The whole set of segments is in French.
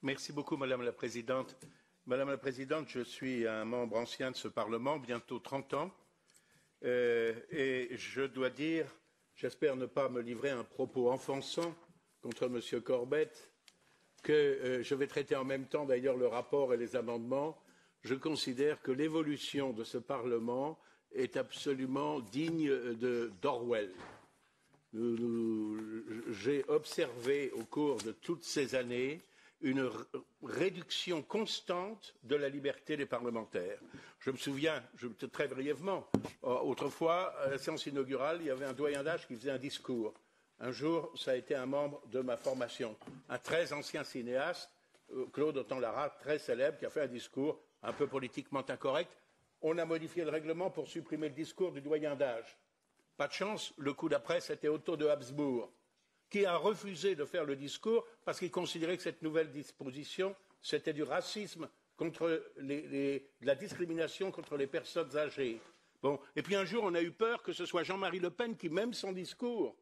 Merci beaucoup, Madame la Présidente. Madame la Présidente, je suis un membre ancien de ce Parlement, bientôt 30 ans, et je dois dire, j'espère ne pas me livrer un propos offensant contre M. Corbett, que je vais traiter en même temps d'ailleurs le rapport et les amendements. Je considère que l'évolution de ce Parlement est absolument digne d'Orwell. J'ai observé au cours de toutes ces années une réduction constante de la liberté des parlementaires. Je me souviens, très brièvement, autrefois, à la séance inaugurale, il y avait un doyen d'âge qui faisait un discours. Un jour, ça a été un membre de ma formation, un très ancien cinéaste, Claude Autant-Lara, très célèbre, qui a fait un discours un peu politiquement incorrect. On a modifié le règlement pour supprimer le discours du doyen d'âge. Pas de chance, le coup d'après, c'était Otto de Habsbourg, qui a refusé de faire le discours parce qu'il considérait que cette nouvelle disposition, c'était du racisme contre de la discrimination contre les personnes âgées. Bon. Et puis un jour, on a eu peur que ce soit Jean-Marie Le Pen qui, même son discours,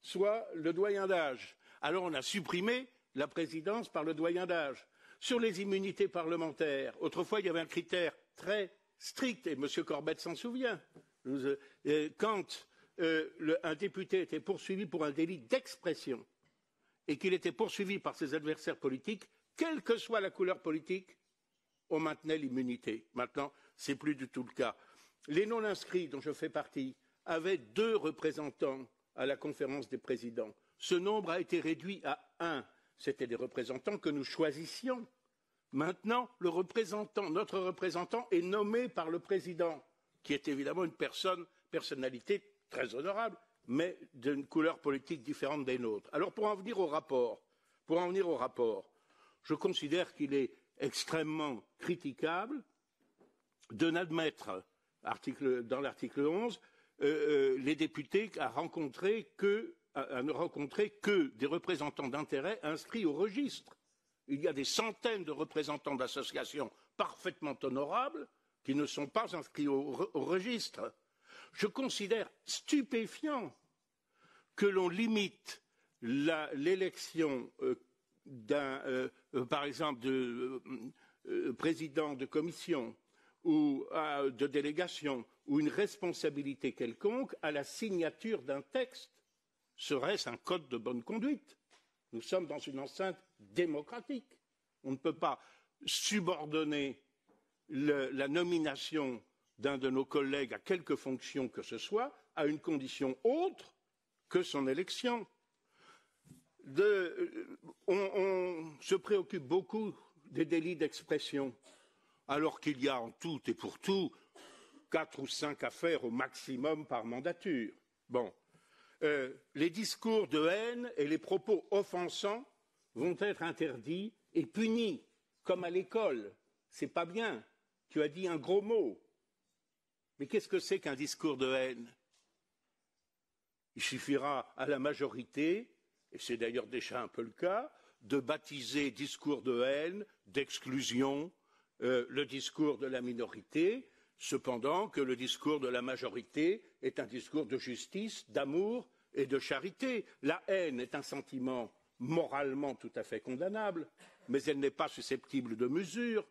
soit le doyen d'âge. Alors on a supprimé la présidence par le doyen d'âge. Sur les immunités parlementaires, autrefois, il y avait un critère très strict, et M. Corbett s'en souvient. Quand un député était poursuivi pour un délit d'expression et qu'il était poursuivi par ses adversaires politiques, quelle que soit la couleur politique, on maintenait l'immunité. Maintenant, ce n'est plus du tout le cas. Les non-inscrits, dont je fais partie, avaient 2 représentants à la conférence des présidents. Ce nombre a été réduit à 1. C'était des représentants que nous choisissions. Maintenant, notre représentant est nommé par le président, qui est évidemment une personnalité très honorable, mais d'une couleur politique différente des nôtres. Alors, pour en venir au rapport, je considère qu'il est extrêmement critiquable de n'admettre, dans l'article 11, les députés à ne rencontrer que des représentants d'intérêt inscrits au registre. Il y a des centaines de représentants d'associations parfaitement honorables qui ne sont pas inscrits au registre. Je considère stupéfiant que l'on limite l'élection par exemple, de président de commission ou de délégation ou une responsabilité quelconque à la signature d'un texte. Serait-ce un code de bonne conduite? Nous sommes dans une enceinte démocratique. On ne peut pas subordonner la nomination d'un de nos collègues à quelque fonction que ce soit à une condition autre que son élection. On se préoccupe beaucoup des délits d'expression, alors qu'il y a en tout et pour tout 4 ou 5 affaires au maximum par mandature. Bon. Les discours de haine et les propos offensants vont être interdits et punis, comme à l'école. C'est pas bien. Tu as dit un gros mot. Mais qu'est-ce que c'est qu'un discours de haine? Il suffira à la majorité, et c'est d'ailleurs déjà un peu le cas, de baptiser discours de haine, d'exclusion, le discours de la minorité, cependant que le discours de la majorité est un discours de justice, d'amour et de charité. La haine est un sentiment moralement tout à fait condamnable, mais elle n'est pas susceptible de mesure.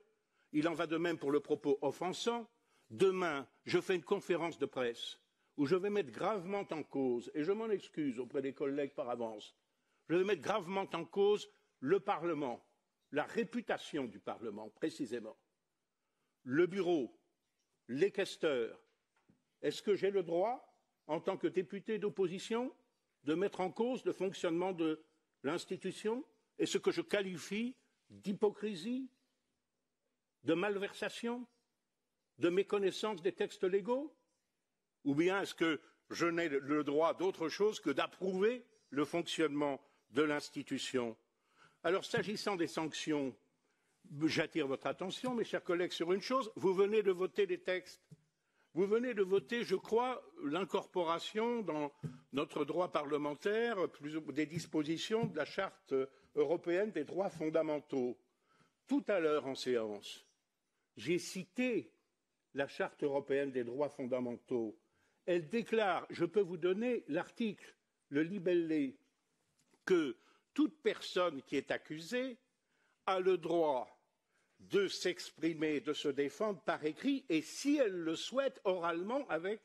Il en va de même pour le propos offensant. Demain, je fais une conférence de presse où je vais mettre gravement en cause, et je m'en excuse auprès des collègues par avance, je vais mettre gravement en cause le Parlement, la réputation du Parlement précisément, le bureau, les questeurs. Est-ce que j'ai le droit, en tant que député d'opposition, de mettre en cause le fonctionnement de l'institution et ce que je qualifie d'hypocrisie, de malversation, de méconnaissance des textes légaux? Ou bien est-ce que je n'ai le droit d'autre chose que d'approuver le fonctionnement de l'institution? Alors, s'agissant des sanctions, j'attire votre attention, mes chers collègues, sur une chose. Vous venez de voter des textes. Vous venez de voter, je crois, l'incorporation dans notre droit parlementaire des dispositions de la Charte européenne des droits fondamentaux. Tout à l'heure en séance, j'ai cité la Charte européenne des droits fondamentaux. Elle déclare, je peux vous donner l'article, le libellé, que toute personne qui est accusée a le droit de s'exprimer, de se défendre par écrit, et si elle le souhaite, oralement, avec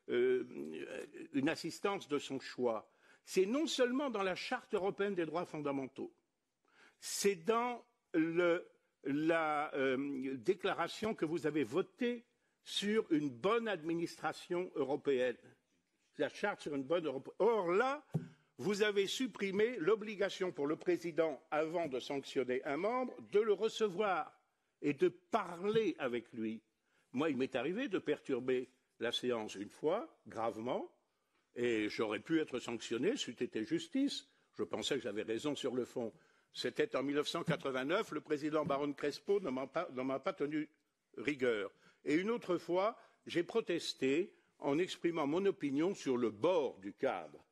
une assistance de son choix. C'est non seulement dans la Charte européenne des droits fondamentaux, c'est dans la déclaration que vous avez votée sur une bonne administration européenne, la Charte sur une bonne Europe. Or là, vous avez supprimé l'obligation pour le président, avant de sanctionner un membre, de le recevoir et de parler avec lui. Moi, il m'est arrivé de perturber la séance une fois, gravement, et j'aurais pu être sanctionné, c'eût été justice. Je pensais que j'avais raison sur le fond. C'était en 1989, le président Baron Crespo ne m'a pas tenu rigueur. Et une autre fois, j'ai protesté en exprimant mon opinion sur le bord du cadre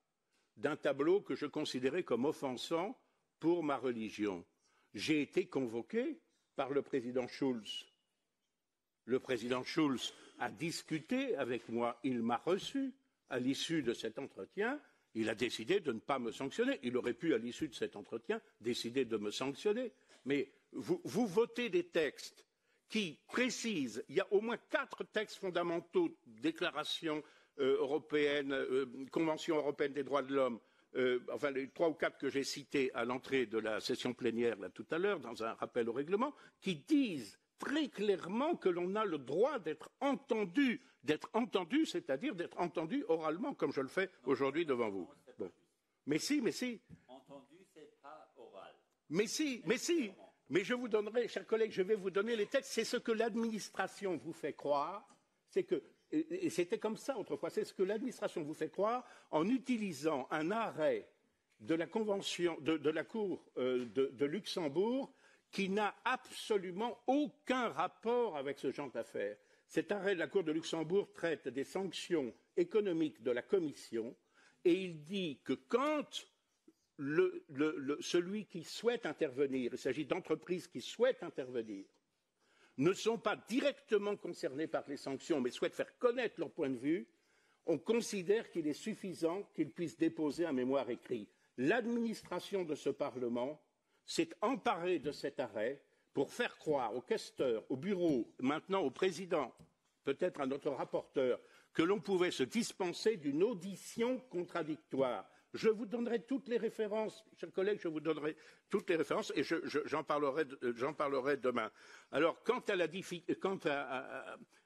d'un tableau que je considérais comme offensant pour ma religion. J'ai été convoqué par le président Schulz. Le président Schulz a discuté avec moi, il m'a reçu. À l'issue de cet entretien, il a décidé de ne pas me sanctionner. Il aurait pu, à l'issue de cet entretien, décider de me sanctionner. Mais vous votez des textes qui précisent, il y a au moins 4 textes fondamentaux, déclaration européenne, Convention européenne des droits de l'homme, enfin les 3 ou 4 que j'ai cités à l'entrée de la session plénière là, tout à l'heure, dans un rappel au règlement, qui disent très clairement que l'on a le droit d'être entendu, c'est-à-dire d'être entendu oralement, comme je le fais aujourd'hui devant vous. Bon. Mais si. Entendu, c'est pas oral. Mais si. Mais je vous donnerai, chers collègues, je vais vous donner les textes. C'est ce que l'administration vous fait croire. C'est que, et c'était comme ça autrefois, c'est ce que l'administration vous fait croire en utilisant un arrêt de la Convention, de la Cour de Luxembourg qui n'a absolument aucun rapport avec ce genre d'affaires. Cet arrêt de la Cour de Luxembourg traite des sanctions économiques de la Commission et il dit que quand celui qui souhaite intervenir, il s'agit d'entreprises qui souhaitent intervenir, ne sont pas directement concernés par les sanctions, mais souhaitent faire connaître leur point de vue, on considère qu'il est suffisant qu'ils puissent déposer un mémoire écrit. L'administration de ce Parlement s'est emparée de cet arrêt pour faire croire aux questeurs, au bureau, maintenant au président, peut-être à notre rapporteur, que l'on pouvait se dispenser d'une audition contradictoire. Je vous donnerai toutes les références, chers collègues, je vous donnerai toutes les références et j'en parlerai demain. Alors, quant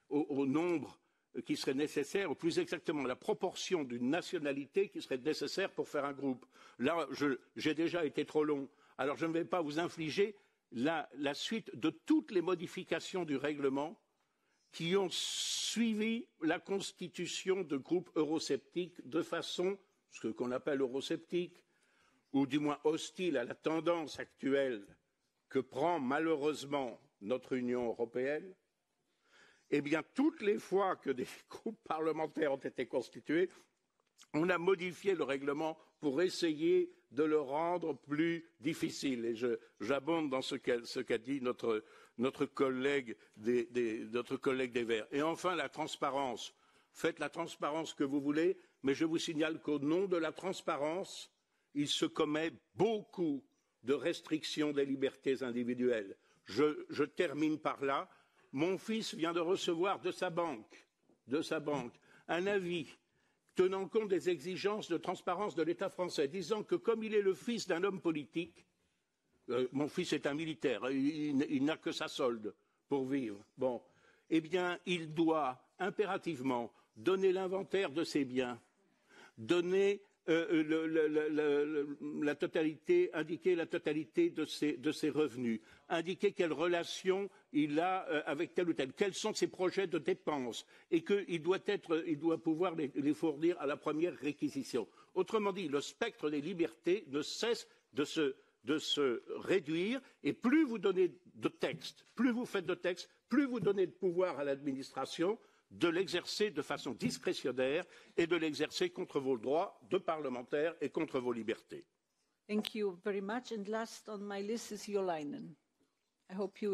au nombre qui serait nécessaire, ou plus exactement la proportion d'une nationalité qui serait nécessaire pour faire un groupe, là, j'ai déjà été trop long. Alors, je ne vais pas vous infliger la suite de toutes les modifications du règlement qui ont suivi la constitution de groupes eurosceptiques de façon ce qu'on appelle eurosceptique, ou du moins hostile à la tendance actuelle que prend malheureusement notre Union européenne, eh bien, toutes les fois que des groupes parlementaires ont été constitués, on a modifié le règlement pour essayer de le rendre plus difficile. Et j'abonde dans ce qu'a dit notre collègue des Verts. Et enfin, la transparence. Faites la transparence que vous voulez, mais je vous signale qu'au nom de la transparence, il se commet beaucoup de restrictions des libertés individuelles. Je termine par là. Mon fils vient de recevoir de sa banque un avis tenant compte des exigences de transparence de l'État français, disant que comme il est le fils d'un homme politique, mon fils est un militaire, il n'a que sa solde pour vivre. Bon, eh bien, il doit impérativement donner l'inventaire de ses biens, donner la totalité, indiquer la totalité de ses revenus, indiquer quelle relation il a avec tel ou tel, quels sont ses projets de dépenses, et qu'il doit pouvoir les fournir à la première réquisition. Autrement dit, le spectre des libertés ne cesse de se réduire, et plus vous donnez de textes, plus vous faites de textes, plus vous donnez de pouvoir à l'administration de l'exercer de façon discrétionnaire et de l'exercer contre vos droits de parlementaires et contre vos libertés. Thank you very much. And last on my list is Jo Leinen. I hope you